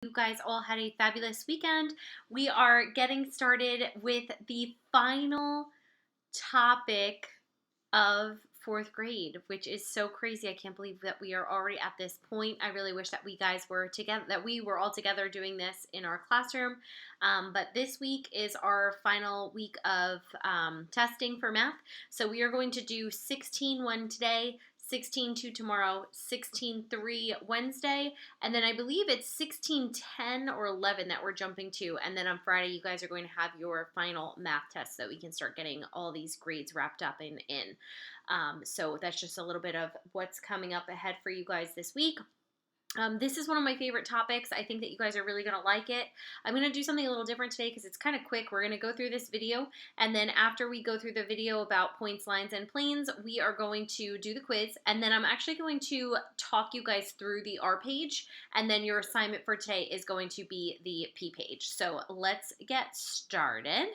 You guys all had a fabulous weekend. We are getting started with the final topic of fourth grade, which is so crazy. I can't believe that we are already at this point. I really wish that we guys were together, that we were all together doing this in our classroom. But this week is our final week of testing for math. So we are going to do 16-1 today, 16-2 tomorrow, 16-3 Wednesday, and then I believe it's 16-10 or 11 that we're jumping to. And then on Friday, you guys are going to have your final math test so that we can start getting all these grades wrapped up and in. So that's just a little bit of what's coming up ahead for you guys this week. This is one of my favorite topics. I think that you guys are really going to like it. I'm going to do something a little different today because it's kind of quick. We're going to go through this video, and then after we go through the video about points, lines, and planes, we are going to do the quiz, and then I'm actually going to talk you guys through the R page, and then your assignment for today is going to be the P page. So let's get started.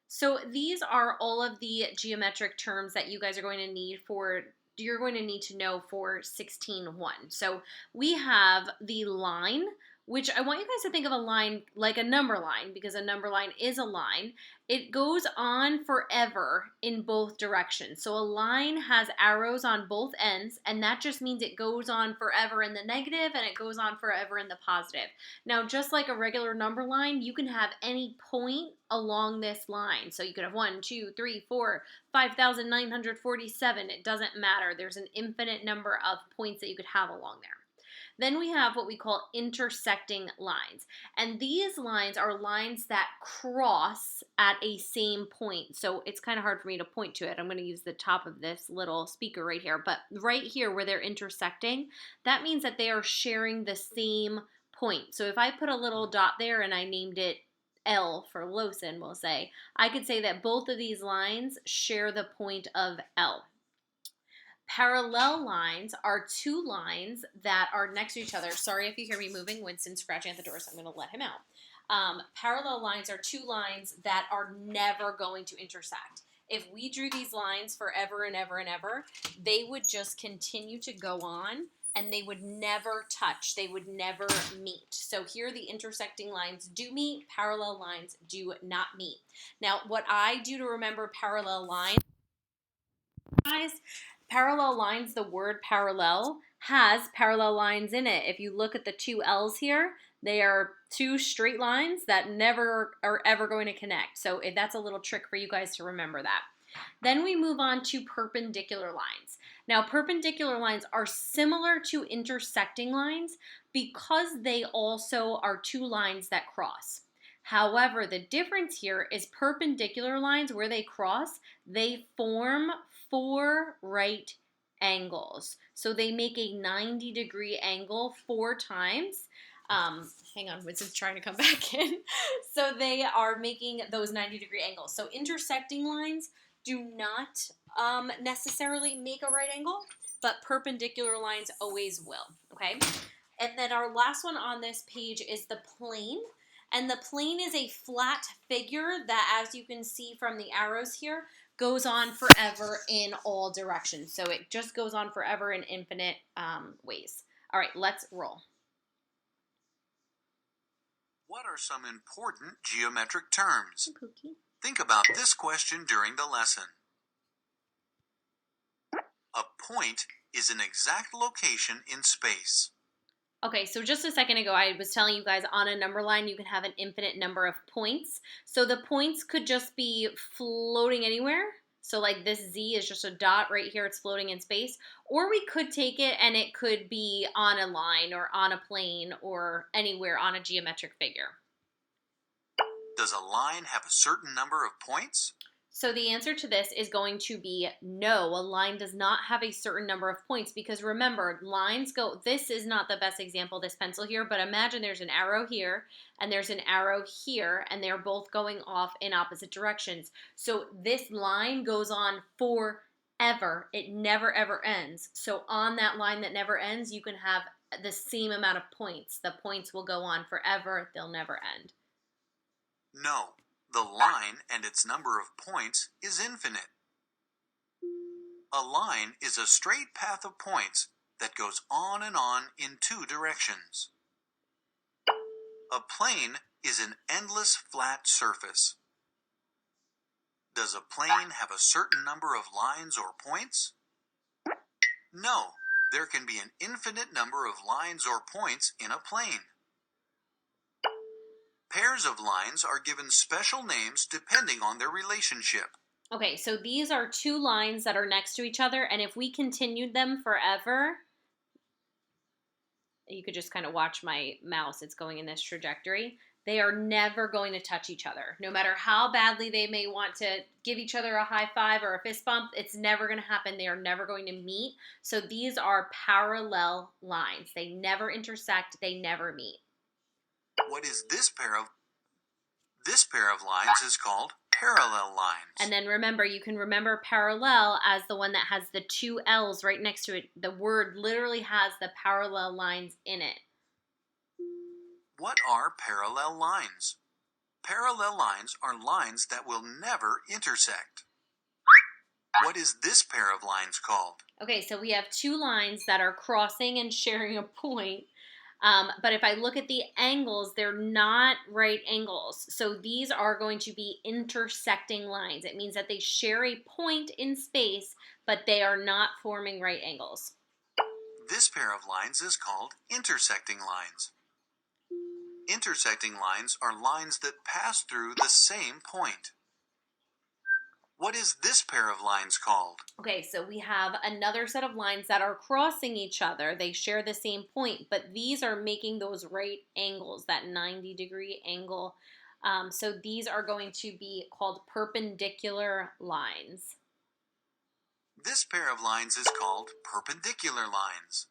So these are all of the geometric terms that you guys are going to need you're going to need to know for 16-1. So we have the line, which I want you guys to think of a line like a number line, because a number line is a line. It goes on forever in both directions. So a line has arrows on both ends, and that just means it goes on forever in the negative and it goes on forever in the positive. Now, just like a regular number line, you can have any point along this line. So you could have 1, 2, 3, 4, 5,947. It doesn't matter. There's an infinite number of points that you could have along there. Then we have what we call intersecting lines. And these lines are lines that cross at a same point. So it's kind of hard for me to point to it. I'm going to use the top of this little speaker right here. But right here where they're intersecting, that means that they are sharing the same point. So if I put a little dot there and I named it L for Lawson, we'll say, I could say that both of these lines share the point of L. Parallel lines are two lines that are next to each other. Sorry if you hear me moving. Winston's scratching at the door, so I'm going to let him out. Parallel lines are two lines that are never going to intersect. If we drew these lines forever and ever and ever, they would just continue to go on and they would never touch. They would never meet. So here the intersecting lines do meet, parallel lines do not meet. Now, what I do to remember parallel lines, guys, parallel lines, the word parallel has parallel lines in it. If you look at the two L's here, they are two straight lines that never are ever going to connect. So that's a little trick for you guys to remember that. Then we move on to perpendicular lines. Now, perpendicular lines are similar to intersecting lines because they also are two lines that cross. However, the difference here is perpendicular lines, where they cross, they form four right angles. So they make a 90-degree angle 4 times. Hang on, Winston's trying to come back in. So they are making those 90-degree angles. So intersecting lines do not necessarily make a right angle, but perpendicular lines always will, okay? And then our last one on this page is the plane. And the plane is a flat figure that, as you can see from the arrows here, goes on forever in all directions. So it just goes on forever in infinite ways. All right, let's roll. What are some important geometric terms? Hey, Pookie. Think about this question during the lesson. A point is an exact location in space. Okay, so just a second ago, I was telling you guys on a number line, you can have an infinite number of points. So the points could just be floating anywhere. So like this Z is just a dot right here, it's floating in space. Or we could take it and it could be on a line or on a plane or anywhere on a geometric figure. Does a line have a certain number of points? So the answer to this is going to be no. A line does not have a certain number of points because remember, lines go, this is not the best example, this pencil here, but imagine there's an arrow here and there's an arrow here and they're both going off in opposite directions. So this line goes on forever. It never ever ends. So on that line that never ends, you can have the same amount of points. The points will go on forever. They'll never end. No. The line and its number of points is infinite. A line is a straight path of points that goes on and on in two directions. A plane is an endless flat surface. Does a plane have a certain number of lines or points? No, there can be an infinite number of lines or points in a plane. Pairs of lines are given special names depending on their relationship. Okay, so these are two lines that are next to each other, and if we continued them forever, you could just kind of watch my mouse. It's going in this trajectory. They are never going to touch each other. No matter how badly they may want to give each other a high five or a fist bump, it's never going to happen. They are never going to meet. So these are parallel lines. They never intersect. They never meet. What is this pair of? This pair of lines is called parallel lines. And then remember, you can remember parallel as the one that has the two L's right next to it. The word literally has the parallel lines in it. What are parallel lines? Parallel lines are lines that will never intersect. What is this pair of lines called? Okay, so we have two lines that are crossing and sharing a point. But if I look at the angles, they're not right angles. So these are going to be intersecting lines. It means that they share a point in space, but they are not forming right angles. This pair of lines is called intersecting lines. Intersecting lines are lines that pass through the same point. What is this pair of lines called? Okay, so we have another set of lines that are crossing each other. They share the same point, but these are making those right angles, that 90-degree angle. So these are going to be called perpendicular lines. This pair of lines is called perpendicular lines.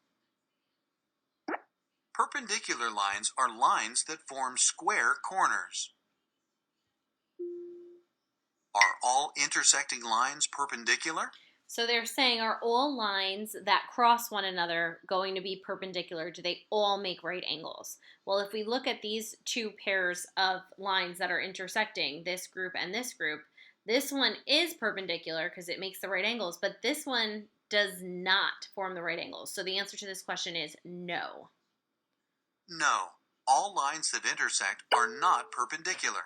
Perpendicular lines are lines that form square corners. Are all intersecting lines perpendicular? So they're saying, are all lines that cross one another going to be perpendicular? Do they all make right angles? Well, if we look at these two pairs of lines that are intersecting, this group and this one is perpendicular because it makes the right angles, but this one does not form the right angles. So the answer to this question is no. No, all lines that intersect are not perpendicular.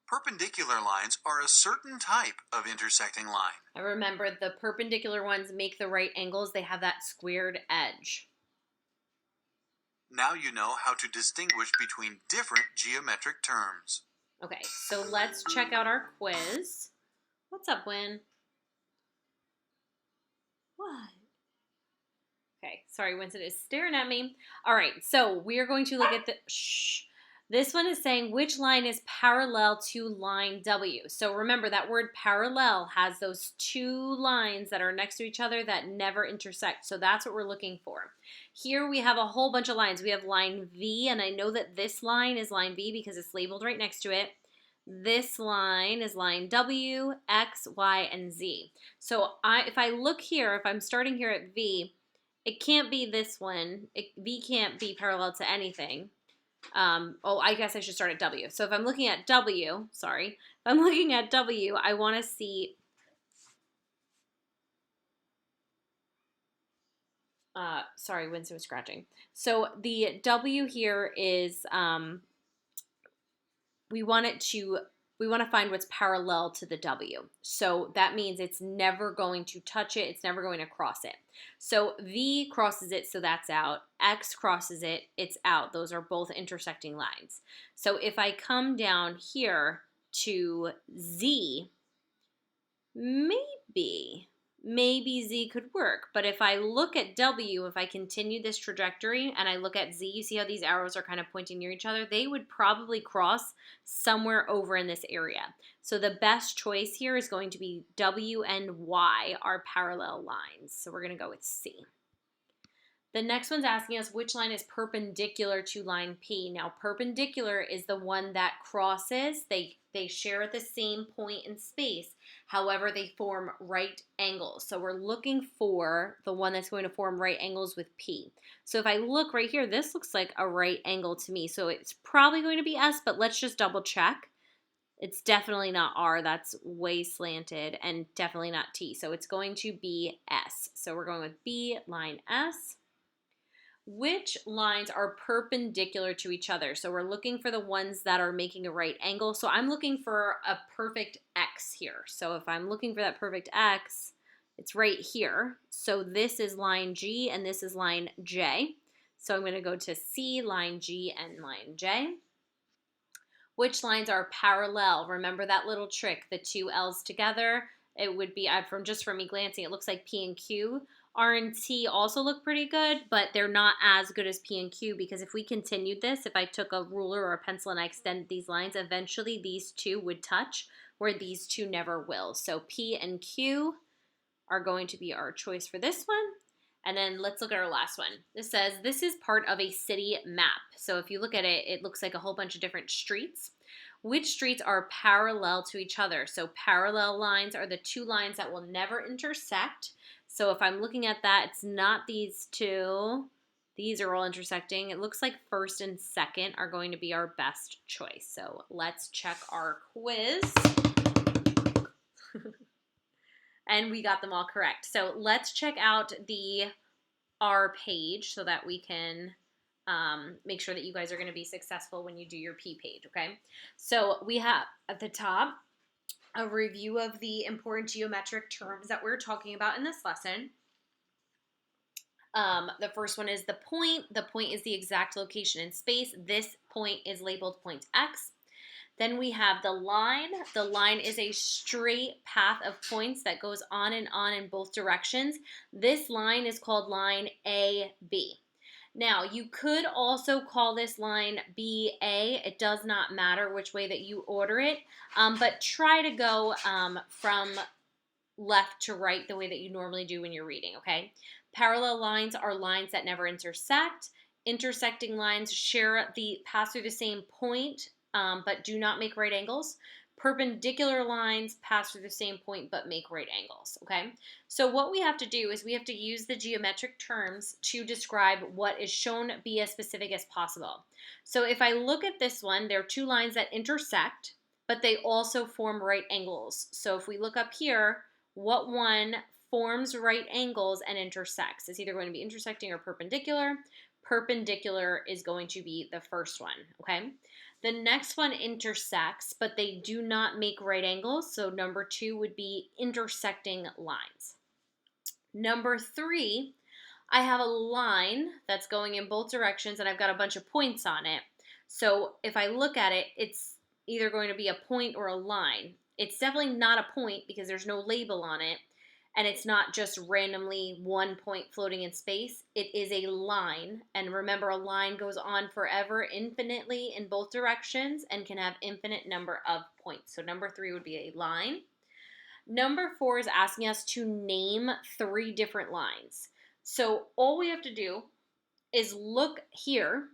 Perpendicular lines are a certain type of intersecting line. I remember the perpendicular ones make the right angles. They have that squared edge. Now you know how to distinguish between different geometric terms. Okay, so let's check out our quiz. What's up, Win? What? Okay, sorry, Winston is staring at me. All right, so we are going to look at the, This one is saying which line is parallel to line W. So remember that word parallel has those two lines that are next to each other that never intersect. So that's what we're looking for. Here we have a whole bunch of lines. We have line V, and I know that this line is line V because it's labeled right next to it. This line is line W, X, Y, and Z. So if I look here, if I'm starting here at V, it can't be this one. V can't be parallel to anything. I guess I should start at W. So if I'm looking at W, I want to see, sorry, Winston was scratching. So the W here is, we want to find what's parallel to the W. So that means it's never going to touch it. It's never going to cross it. So V crosses it, so that's out. X crosses it, it's out. Those are both intersecting lines. So if I come down here to Z, maybe Z could work. But if I look at W, if I continue this trajectory and I look at Z, you see how these arrows are kind of pointing near each other? They would probably cross somewhere over in this area. So the best choice here is going to be W and Y are parallel lines. So we're going to go with C. The next one's asking us which line is perpendicular to line P. Now, perpendicular is the one that crosses. They share at the same point in space. However, they form right angles. So we're looking for the one that's going to form right angles with P. So if I look right here, this looks like a right angle to me. So it's probably going to be S, but let's just double check. It's definitely not R. That's way slanted, and definitely not T. So it's going to be S. So we're going with B, line S. which lines are perpendicular to each other? So we're looking for the ones that are making a right angle. So I'm looking for a perfect X here. So if I'm looking for that perfect X, it's right here. So this is line G and this is line J. So I'm going to go to C, line G, and line J. Which lines are parallel? Remember that little trick, the two L's together? It would be, from me glancing, it looks like P and Q. R and T also look pretty good, but they're not as good as P and Q, because if we continued this, if I took a ruler or a pencil and I extended these lines, eventually these two would touch, where these two never will. So P and Q are going to be our choice for this one. And then let's look at our last one. This says, this is part of a city map. So if you look at it, it looks like a whole bunch of different streets. Which streets are parallel to each other? So parallel lines are the two lines that will never intersect. So if I'm looking at that, it's not these two. These are all intersecting. It looks like first and second are going to be our best choice. So let's check our quiz. And we got them all correct. So let's check out our page so that we can make sure that you guys are going to be successful when you do your P page, okay? So we have at the top a review of the important geometric terms that we're talking about in this lesson. The first one is the point. The point is the exact location in space. This point is labeled point X. Then we have the line. The line is a straight path of points that goes on in both directions. This line is called line AB. Now, you could also call this line BA. It does not matter which way that you order it, but try to go from left to right the way that you normally do when you're reading, okay? Parallel lines are lines that never intersect. Intersecting lines pass through the same point, but do not make right angles. Perpendicular lines pass through the same point but make right angles, okay? So what we have to do is we have to use the geometric terms to describe what is shown, be as specific as possible. So if I look at this one, there are two lines that intersect, but they also form right angles. So if we look up here, what one forms right angles and intersects? It's either going to be intersecting or perpendicular. Perpendicular is going to be the first one, okay? The next one intersects, but they do not make right angles. So number 2 would be intersecting lines. Number 3, I have a line that's going in both directions and I've got a bunch of points on it. So if I look at it, it's either going to be a point or a line. It's definitely not a point because there's no label on it. And it's not just randomly one point floating in space. It is a line. And remember, a line goes on forever, infinitely in both directions, and can have infinite number of points. So number 3 would be a line. Number 4 is asking us to name 3 different lines. So all we have to do is look here.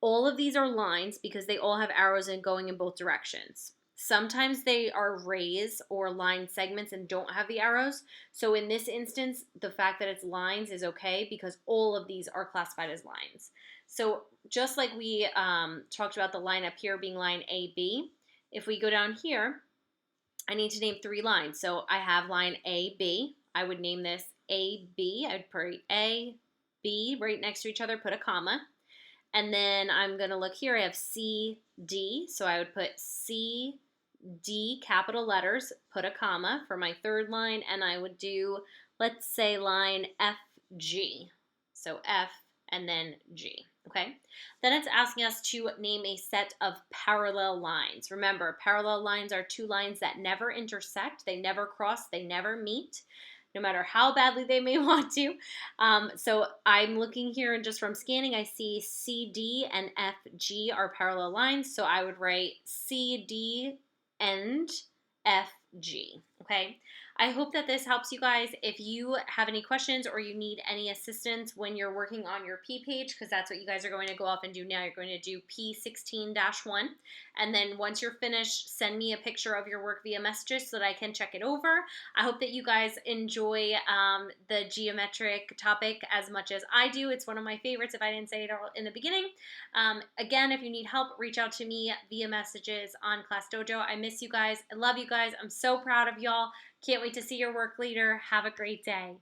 All of these are lines because they all have arrows and going in both directions. Sometimes they are rays or line segments and don't have the arrows. So in this instance, the fact that it's lines is okay because all of these are classified as lines. So just like we talked about the line up here being line AB, if we go down here, I need to name 3 lines. So I have line AB. I would name this AB. I'd put A, B right next to each other, put a comma. And then I'm going to look here. I have CD. So I would put C, D, capital letters, put a comma for my 3rd line, and I would do, let's say, line FG. So F and then G, okay? Then it's asking us to name a set of parallel lines. Remember, parallel lines are 2 lines that never intersect, they never cross, they never meet, no matter how badly they may want to. So I'm looking here and just from scanning, I see CD and FG are parallel lines, so I would write CD and FG, okay? I hope that this helps you guys. If you have any questions or you need any assistance when you're working on your P page, because that's what you guys are going to go off and do now, you're going to do P16-1, and then once you're finished, send me a picture of your work via messages so that I can check it over. I hope that you guys enjoy the geometric topic as much as I do. It's one of my favorites if I didn't say it all in the beginning. Again, if you need help, reach out to me via messages on Class Dojo. I miss you guys. I love you guys. I'm so proud of y'all. Can't wait to see your work later. Have a great day.